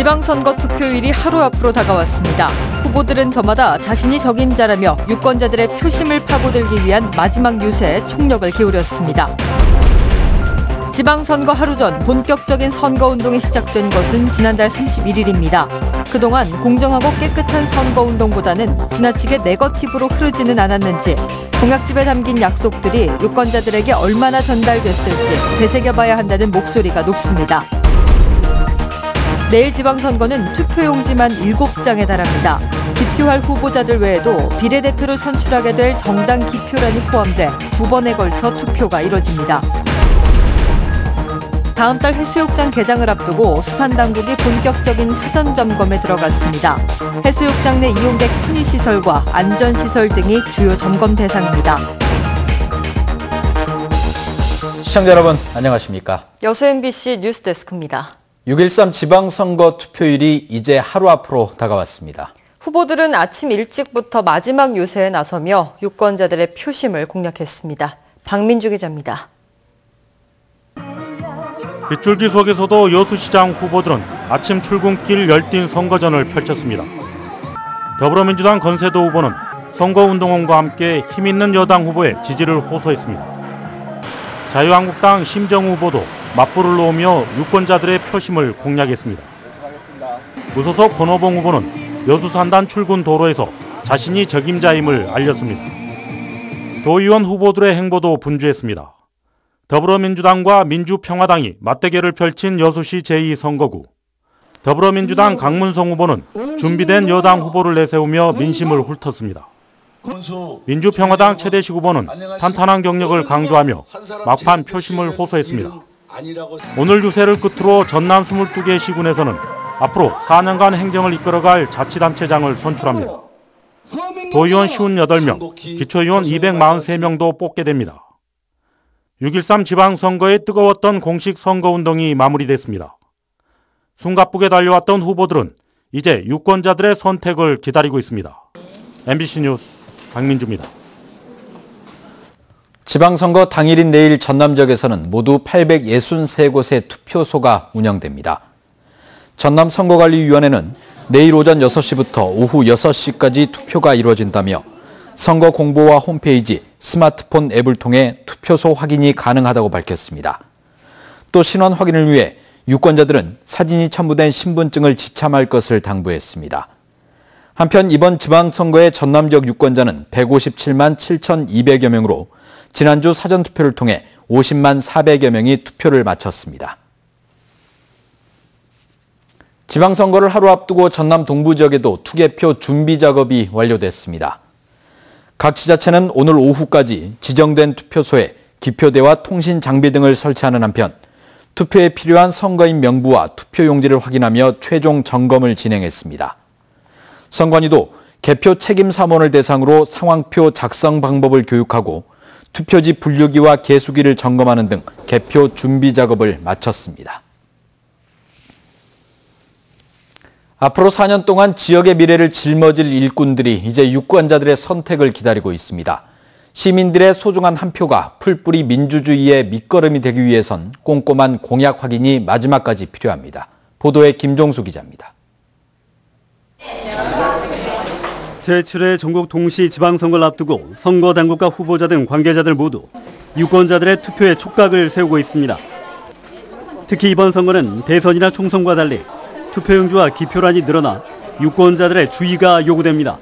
지방선거 투표일이 하루 앞으로 다가왔습니다. 후보들은 저마다 자신이 적임자라며 유권자들의 표심을 파고들기 위한 마지막 유세에 총력을 기울였습니다. 지방선거 하루 전 본격적인 선거운동이 시작된 것은 지난달 31일입니다. 그동안 공정하고 깨끗한 선거운동보다는 지나치게 네거티브로 흐르지는 않았는지 공약집에 담긴 약속들이 유권자들에게 얼마나 전달됐을지 되새겨봐야 한다는 목소리가 높습니다. 내일 지방선거는 투표용지만 7장에 달합니다. 기표할 후보자들 외에도 비례대표를 선출하게 될 정당 기표란이 포함돼 2번에 걸쳐 투표가 이뤄집니다. 다음 달 해수욕장 개장을 앞두고 수산당국이 본격적인 사전 점검에 들어갔습니다. 해수욕장 내 이용객 편의시설과 안전시설 등이 주요 점검 대상입니다. 시청자 여러분 안녕하십니까? 여수 MBC 뉴스데스크입니다. 6.13 지방선거 투표일이 이제 하루 앞으로 다가왔습니다. 후보들은 아침 일찍부터 마지막 유세에 나서며 유권자들의 표심을 공략했습니다. 박민주 기자입니다. 빗줄기 속에서도 여수시장 후보들은 아침 출근길 열띤 선거전을 펼쳤습니다. 더불어민주당 건세도 후보는 선거운동원과 함께 힘있는 여당 후보의 지지를 호소했습니다. 자유한국당 심정우 후보도 맞불을 놓으며 유권자들의 표심을 공략했습니다. 무소속 권호봉 후보는 여수 산단 출근 도로에서 자신이 적임자임을 알렸습니다. 도의원 후보들의 행보도 분주했습니다. 더불어민주당과 민주평화당이 맞대결을 펼친 여수시 제2선거구. 더불어민주당 강문성 후보는 준비된 여당 후보를 내세우며 민심을 훑었습니다. 민주평화당 최대식 후보는 탄탄한 경력을 강조하며 막판 표심을 호소했습니다. 오늘 유세를 끝으로 전남 22개 시군에서는 앞으로 4년간 행정을 이끌어갈 자치단체장을 선출합니다. 도의원 58명, 기초의원 243명도 뽑게 됩니다. 6.13 지방선거에 뜨거웠던 공식 선거운동이 마무리됐습니다. 숨가쁘게 달려왔던 후보들은 이제 유권자들의 선택을 기다리고 있습니다. MBC 뉴스 박민주입니다. 지방선거 당일인 내일 전남 지역에서는 모두 863곳의 투표소가 운영됩니다. 전남 선거관리위원회는 내일 오전 6시부터 오후 6시까지 투표가 이루어진다며 선거 공보와 홈페이지, 스마트폰 앱을 통해 투표소 확인이 가능하다고 밝혔습니다. 또 신원 확인을 위해 유권자들은 사진이 첨부된 신분증을 지참할 것을 당부했습니다. 한편 이번 지방선거의 전남 지역 유권자는 157만 7,200여 명으로 지난주 사전투표를 통해 50만 400여 명이 투표를 마쳤습니다. 지방선거를 하루 앞두고 전남 동부 지역에도 투개표 준비 작업이 완료됐습니다. 각 지자체는 오늘 오후까지 지정된 투표소에 기표대와 통신 장비 등을 설치하는 한편 투표에 필요한 선거인 명부와 투표용지를 확인하며 최종 점검을 진행했습니다. 선관위도 개표 책임 사무원을 대상으로 상황표 작성 방법을 교육하고 투표지 분류기와 개수기를 점검하는 등 개표 준비 작업을 마쳤습니다. 앞으로 4년 동안 지역의 미래를 짊어질 일꾼들이 이제 유권자들의 선택을 기다리고 있습니다. 시민들의 소중한 한 표가 풀뿌리 민주주의의 밑거름이 되기 위해선 꼼꼼한 공약 확인이 마지막까지 필요합니다. 보도에 김종수 기자입니다. 제7회 전국 동시 지방선거를 앞두고 선거 당국과 후보자 등 관계자들 모두 유권자들의 투표에 촉각을 세우고 있습니다. 특히 이번 선거는 대선이나 총선과 달리 투표용지와 기표란이 늘어나 유권자들의 주의가 요구됩니다.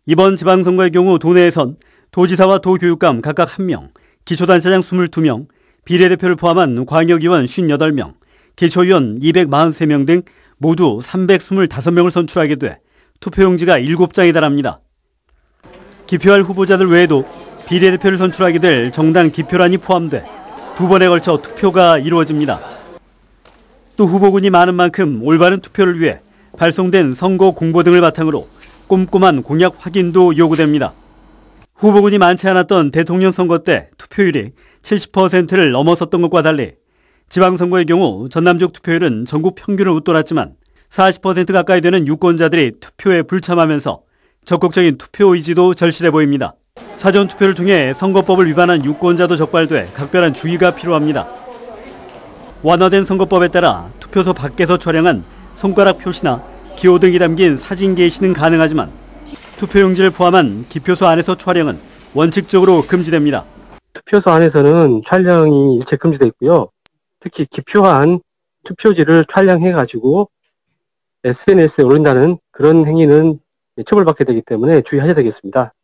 이번 지방선거의 경우 도내에선 도지사와 도교육감 각각 1명, 기초단체장 22명, 비례대표를 포함한 광역의원 58명, 기초의원 243명 등 모두 325명을 선출하게 돼 투표용지가 7장에 달합니다. 기표할 후보자들 외에도 비례대표를 선출하게 될 정당 기표란이 포함돼 2번에 걸쳐 투표가 이루어집니다. 또 후보군이 많은 만큼 올바른 투표를 위해 발송된 선거 공보 등을 바탕으로 꼼꼼한 공약 확인도 요구됩니다. 후보군이 많지 않았던 대통령 선거 때 투표율이 70%를 넘어섰던 것과 달리 지방선거의 경우 전남 지역 투표율은 전국 평균을 웃돌았지만 40% 가까이 되는 유권자들이 투표에 불참하면서 적극적인 투표 의지도 절실해 보입니다. 사전투표를 통해 선거법을 위반한 유권자도 적발돼 각별한 주의가 필요합니다. 완화된 선거법에 따라 투표소 밖에서 촬영한 손가락 표시나 기호 등이 담긴 사진 게시는 가능하지만 투표용지를 포함한 기표소 안에서 촬영은 원칙적으로 금지됩니다. 투표소 안에서는 촬영이 일체 금지되어 있고요. 특히 기표한 투표지를 촬영해가지고 SNS에 올린다는 그런 행위는 처벌받게 되기 때문에 주의하셔야 되겠습니다.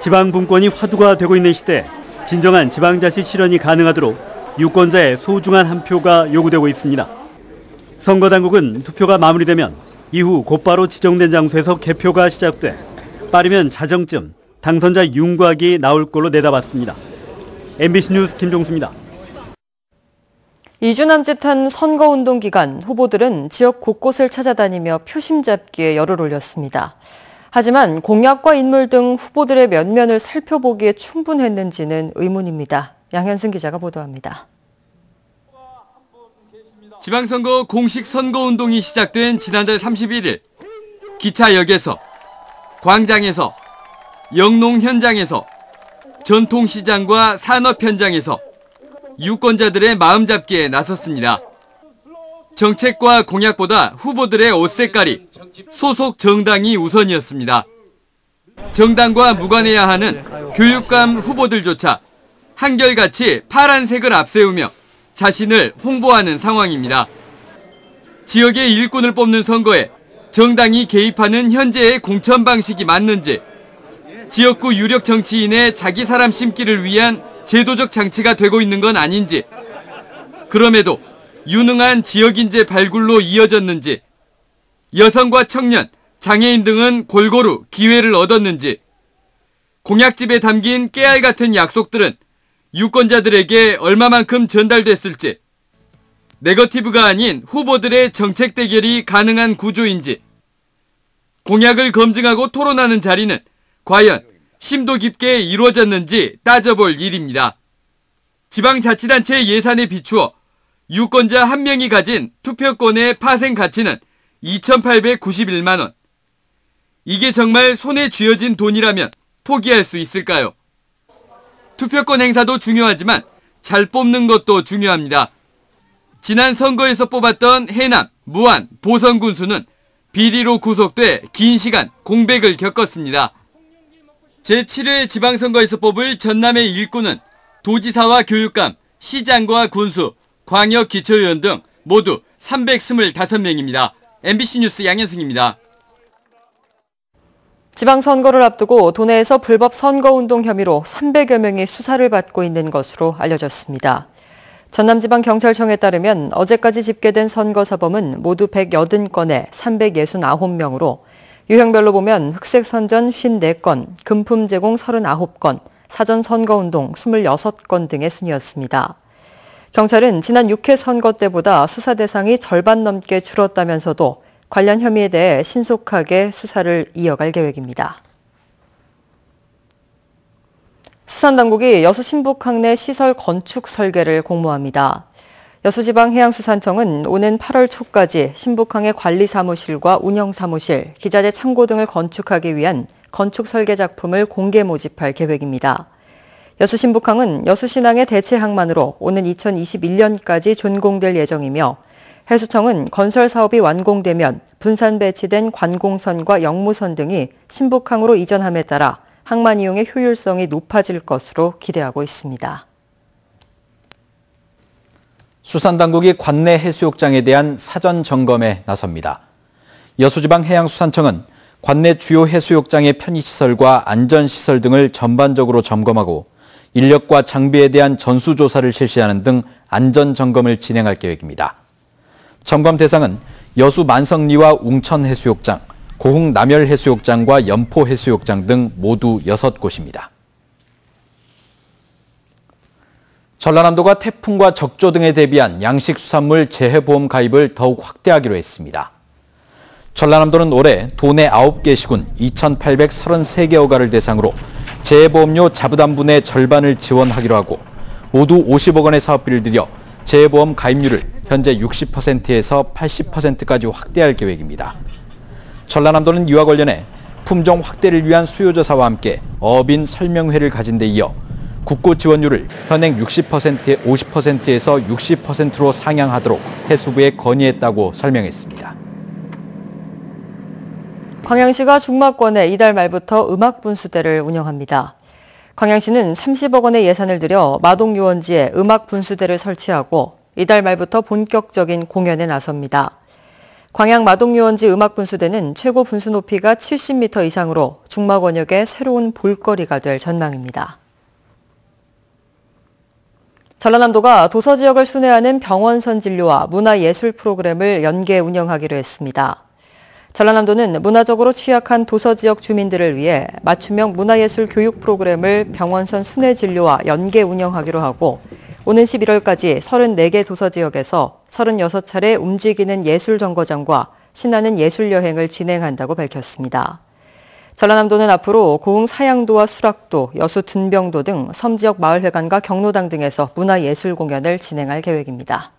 지방 분권이 화두가 되고 있는 시대, 진정한 지방자치 실현이 가능하도록 유권자의 소중한 한 표가 요구되고 있습니다. 선거당국은 투표가 마무리되면 이후 곧바로 지정된 장소에서 개표가 시작돼 빠르면 자정쯤 당선자 윤곽이 나올 걸로 내다봤습니다. MBC 뉴스 김종수입니다. 2주 남짓한 선거운동 기간 후보들은 지역 곳곳을 찾아다니며 표심 잡기에 열을 올렸습니다. 하지만 공약과 인물 등 후보들의 면면을 살펴보기에 충분했는지는 의문입니다. 양현승 기자가 보도합니다. 지방선거 공식 선거운동이 시작된 지난달 31일 기차역에서, 광장에서, 영농 현장에서, 전통시장과 산업 현장에서 유권자들의 마음잡기에 나섰습니다. 정책과 공약보다 후보들의 옷 색깔이 소속 정당이 우선이었습니다. 정당과 무관해야 하는 교육감 후보들조차 한결같이 파란색을 앞세우며 자신을 홍보하는 상황입니다. 지역의 일꾼을 뽑는 선거에 정당이 개입하는 현재의 공천 방식이 맞는지, 지역구 유력 정치인의 자기 사람 심기를 위한 제도적 장치가 되고 있는 건 아닌지, 그럼에도 유능한 지역인재 발굴로 이어졌는지, 여성과 청년, 장애인 등은 골고루 기회를 얻었는지, 공약집에 담긴 깨알 같은 약속들은 유권자들에게 얼마만큼 전달됐을지, 네거티브가 아닌 후보들의 정책 대결이 가능한 구조인지, 공약을 검증하고 토론하는 자리는 과연 심도 깊게 이루어졌는지 따져볼 일입니다. 지방자치단체 예산에 비추어 유권자 한 명이 가진 투표권의 파생 가치는 2,891만 원. 이게 정말 손에 쥐어진 돈이라면 포기할 수 있을까요? 투표권 행사도 중요하지만 잘 뽑는 것도 중요합니다. 지난 선거에서 뽑았던 해남, 무안, 보성 군수는 비리로 구속돼 긴 시간 공백을 겪었습니다. 제7회 지방선거에서 뽑을 전남의 일꾼은 도지사와 교육감, 시장과 군수, 광역기초의원 등 모두 325명입니다. MBC 뉴스 양현승입니다. 지방선거를 앞두고 도내에서 불법 선거운동 혐의로 300여 명이 수사를 받고 있는 것으로 알려졌습니다. 전남지방경찰청에 따르면 어제까지 집계된 선거사범은 모두 180건에 369명으로 유형별로 보면 흑색선전 54건, 금품 제공 39건, 사전선거운동 26건 등의 순이었습니다. 경찰은 지난 6회 선거 때보다 수사 대상이 절반 넘게 줄었다면서도 관련 혐의에 대해 신속하게 수사를 이어갈 계획입니다. 수산당국이 여수 신북항 내 시설 건축 설계를 공모합니다. 여수지방해양수산청은 오는 8월 초까지 신북항의 관리사무실과 운영사무실, 기자재 창고 등을 건축하기 위한 건축 설계 작품을 공개 모집할 계획입니다. 여수 신북항은 여수신항의 대체 항만으로 오는 2021년까지 준공될 예정이며 해수청은 건설 사업이 완공되면 분산 배치된 관공선과 영무선 등이 신북항으로 이전함에 따라 항만 이용의 효율성이 높아질 것으로 기대하고 있습니다. 수산당국이 관내 해수욕장에 대한 사전 점검에 나섭니다. 여수지방해양수산청은 관내 주요 해수욕장의 편의시설과 안전시설 등을 전반적으로 점검하고 인력과 장비에 대한 전수조사를 실시하는 등 안전점검을 진행할 계획입니다. 점검 대상은 여수 만성리와 웅천해수욕장, 고흥 남열해수욕장과 연포해수욕장 등 모두 6곳입니다. 전라남도가 태풍과 적조 등에 대비한 양식수산물 재해보험 가입을 더욱 확대하기로 했습니다. 전라남도는 올해 도내 9개 시군 2,833개 어가를 대상으로 재해보험료 자부담분의 절반을 지원하기로 하고 모두 50억 원의 사업비를 들여 재해보험 가입률을 현재 60%에서 80%까지 확대할 계획입니다. 전라남도는 이와 관련해 품종 확대를 위한 수요조사와 함께 어업인 설명회를 가진 데 이어 국고 지원율을 현행 60%에 50%에서 60%로 상향하도록 해수부에 건의했다고 설명했습니다. 광양시가 중마권에 이달 말부터 음악 분수대를 운영합니다. 광양시는 30억 원의 예산을 들여 마동유원지에 음악 분수대를 설치하고 이달 말부터 본격적인 공연에 나섭니다. 광양 마동유원지 음악 분수대는 최고 분수 높이가 70m 이상으로 중마권역의 새로운 볼거리가 될 전망입니다. 전라남도가 도서 지역을 순회하는 병원선 진료와 문화예술 프로그램을 연계 운영하기로 했습니다. 전라남도는 문화적으로 취약한 도서 지역 주민들을 위해 맞춤형 문화예술 교육 프로그램을 병원선 순회 진료와 연계 운영하기로 하고 오는 11월까지 34개 도서 지역에서 36차례 움직이는 예술 정거장과 신나는 예술 여행을 진행한다고 밝혔습니다. 전라남도는 앞으로 고흥 사양도와 수락도, 여수 둔병도 등 섬 지역 마을회관과 경로당 등에서 문화예술 공연을 진행할 계획입니다.